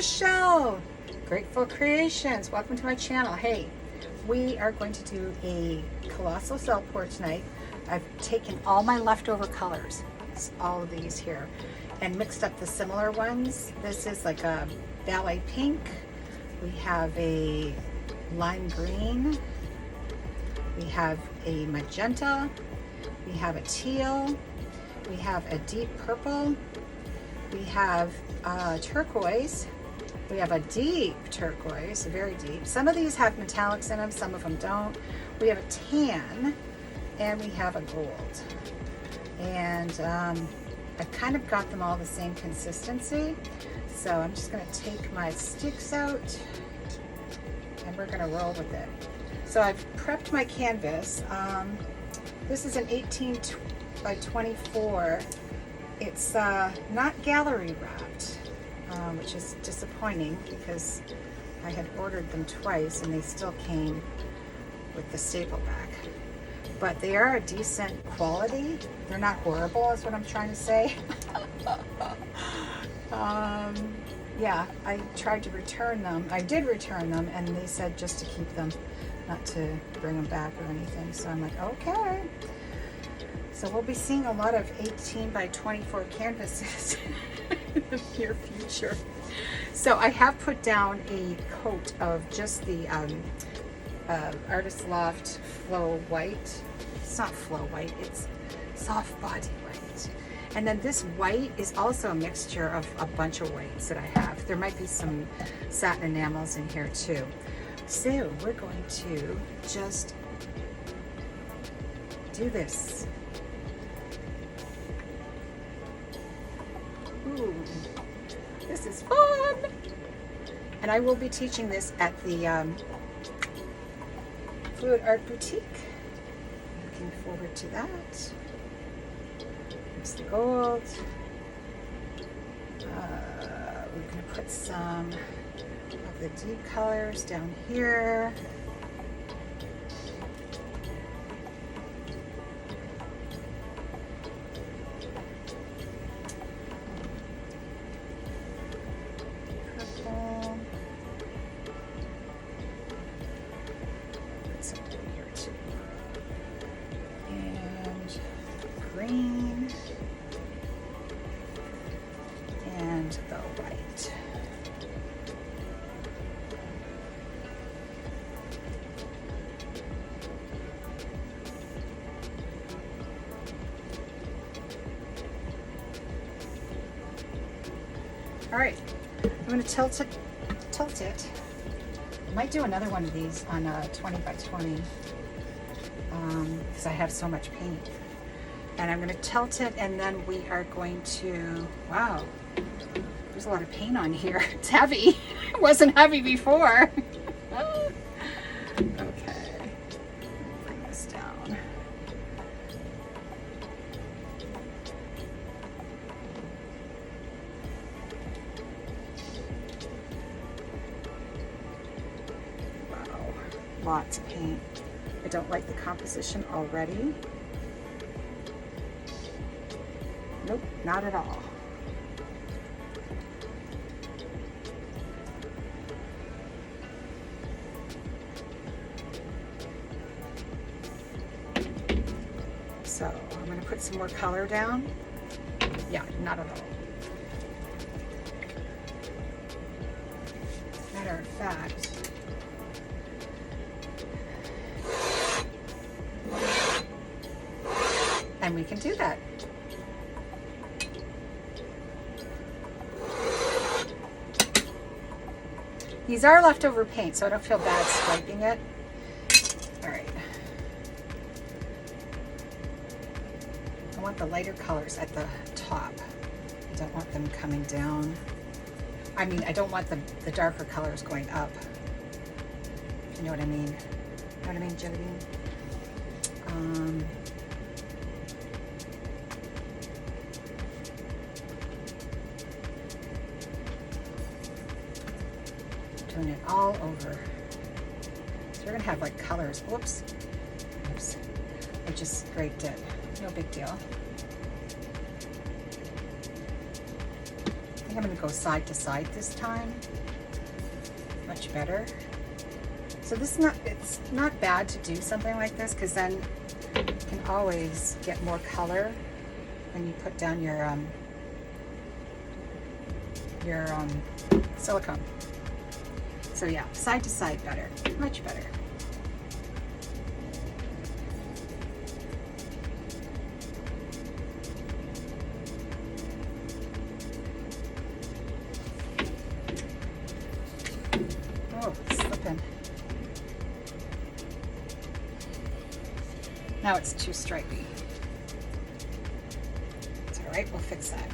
Michelle, Grateful Creations. Welcome to my channel. Hey, we are going to do a colossal cell pour tonight. I've taken all my leftover colors, all of these here, and mixed up the similar ones. This is like a ballet pink. We have a lime green. We have a magenta. We have a teal. We have a deep purple. We have turquoise. We have a deep turquoise, very deep. Some of these have metallics in them, some of them don't. We have a tan, and we have a gold. And I've kind of got them all the same consistency. So I'm just gonna take my sticks out and we're gonna roll with it. So I've prepped my canvas. This is an 18 by 24. It's not gallery wrapped, which is disappointing because I had ordered them twice and they still came with the staple back. But they are a decent quality. They're not horrible is what I'm trying to say. Yeah, I tried to return them. I did return them and they said just to keep them, not to bring them back or anything. So I'm like, okay. So we'll be seeing a lot of 18 by 24 canvases in the near future. So I have put down a coat of just the Artist Loft Flow White. It's not Flow White, it's Soft Body White. And then this white is also a mixture of a bunch of whites that I have. There might be some satin enamels in here too. So we're going to just do this. Ooh, this is fun! And I will be teaching this at the Fluid Art Boutique. Looking forward to that. There's the gold. We're going to put some of the deep colors down here. Purple. Put some in here too. And green. And the white. All right, I'm going to tilt it. I might do another one of these on a 20 by 20 because I have so much paint. And I'm going to tilt it, and then we are going to, wow, there's a lot of paint on here. It's heavy. It wasn't heavy before. Okay, bring this down. Wow, lots of paint. I don't like the composition already. Nope, not at all. So I'm going to put some more color down. Yeah, not at all. Matter of fact, and we can do that. These are leftover paint, so I don't feel bad swiping it. All right. I want the lighter colors at the top. I don't want them coming down. I mean, I don't want the darker colors going up. If you know what I mean. Know what I mean, Jodine? Doing it all over. So we're gonna have like colors. Whoops. Oops. I just scraped it. No big deal. think I'm going to go side to side this time. Much better. So this is not, it's not bad to do something like this, because then you can always get more color when you put down your silicone. So yeah, side to side better, much better. Oh, it's slipping. Now it's too stripy. It's all right, we'll fix that.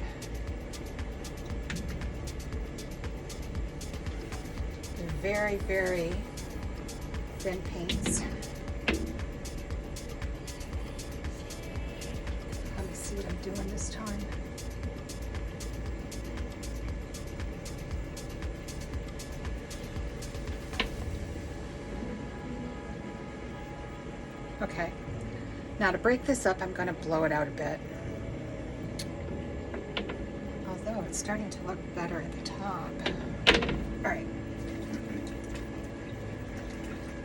They're very, very thin paints. Let me see what I'm doing this time. Okay, now to break this up, I'm going to blow it out a bit. Although it's starting to look better at the top. All right.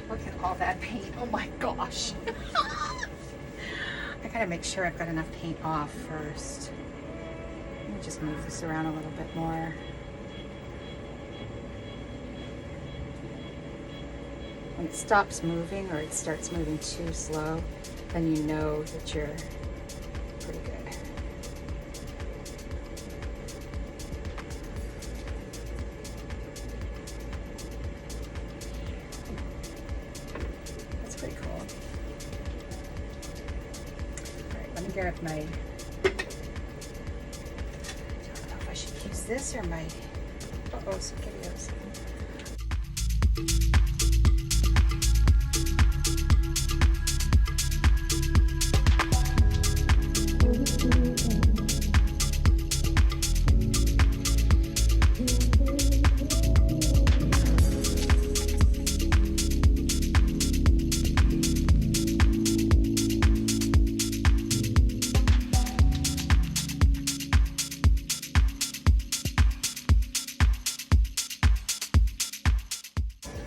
Look at all that paint. Oh my gosh. I gotta make sure I've got enough paint off first. Let me just move this around a little bit more. When it stops moving or it starts moving too slow, then you know that you're pretty good. That's pretty cool. All right, let me grab my, I don't know if I should use this or my, uh-oh, some videos.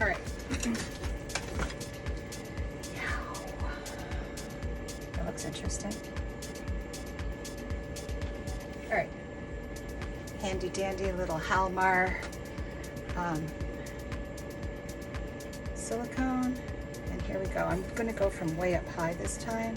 All right. That looks interesting. All right. Handy dandy little Halmar silicone. And here we go. I'm going to go from way up high this time.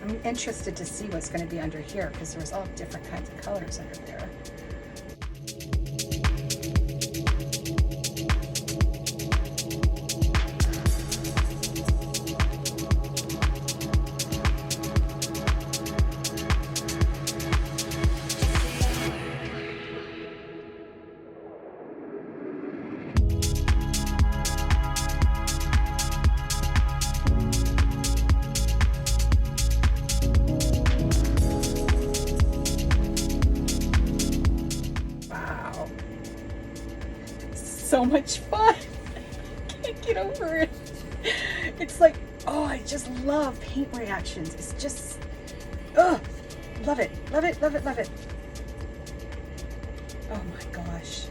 I'm interested to see what's going to be under here because there's all different kinds of colors under there. So much fun. Can't get over it. It's like, oh, I just love paint reactions. It's just, oh, love it, love it, love it, love it. Oh my gosh.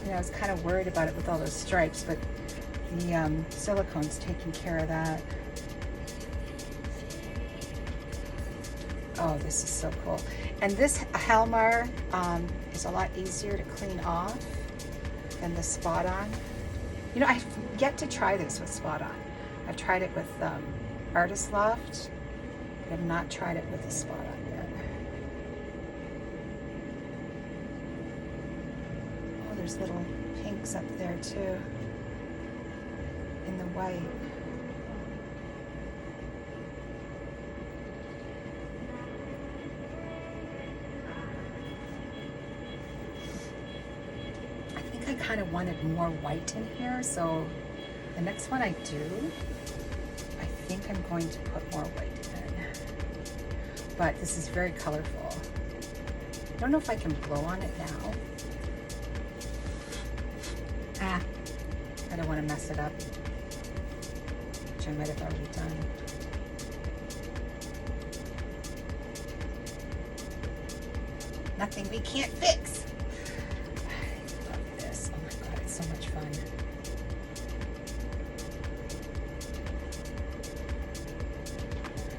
You know, I was kind of worried about it with all those stripes, but the silicone's taking care of that. Oh, this is so cool. And this Halmar is a lot easier to clean off than the Spot On. You know, I've yet to try this with Spot On. I've tried it with Artist Loft, but I've not tried it with the Spot On yet. Oh, there's little pinks up there too, in the white. I kind of wanted more white in here, so the next one I do, I think I'm going to put more white in. But this is very colorful. I don't know if I can blow on it now. I don't want to mess it up, which I might have already done. Nothing we can't fix. I love this. Oh my God, it's so much fun.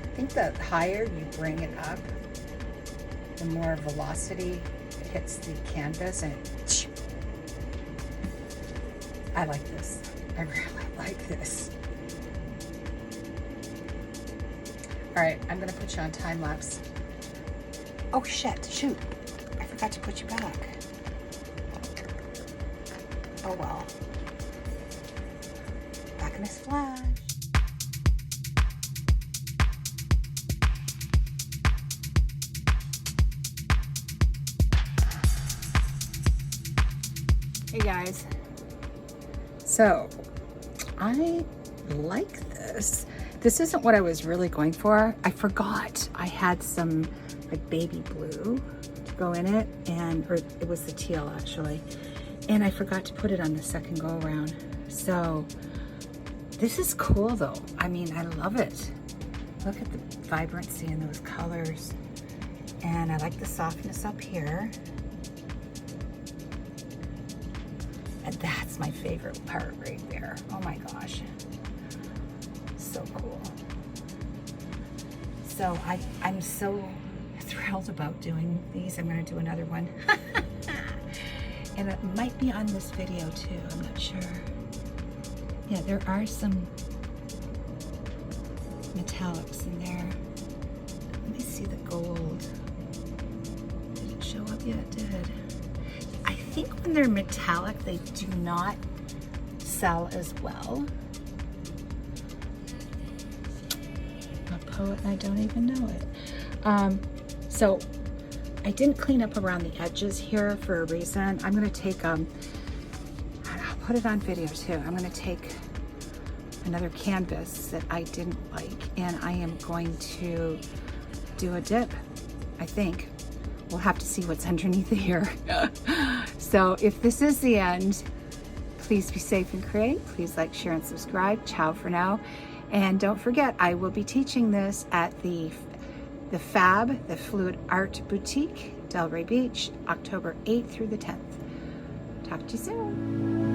I think the higher you bring it up, the more velocity it hits the canvas, and I like this. I really like this. All right, I'm gonna put you on time lapse. Oh shit, shoot. I forgot to put you back. Oh well. Back in a flash. Hey guys. So, I like this. This isn't what I was really going for. I forgot I had some like baby blue to go in it, or it was the teal actually. And I forgot to put it on the second go around. So this is cool though. I mean, I love it. Look at the vibrancy in those colors. And I like the softness up here. And that's my favorite part right there. Oh my gosh. So cool. So I'm so thrilled about doing these. I'm going to do another one. And it might be on this video too. I'm not sure. Yeah, there are some metallics in there. Let me see the gold. Did it show up yet? It did. I think when they're metallic, they do not sell as well. I'm a poet and I don't even know it. So I didn't clean up around the edges here for a reason. I'm gonna take, I'll put it on video too. I'm gonna take another canvas that I didn't like, and I am going to do a dip, I think. We'll have to see what's underneath here. So if this is the end, please be safe and create. Please like, share, and subscribe. Ciao for now. And don't forget, I will be teaching this at the FAB, the Fluid Art Boutique, Delray Beach, October 8th through the 10th. Talk to you soon.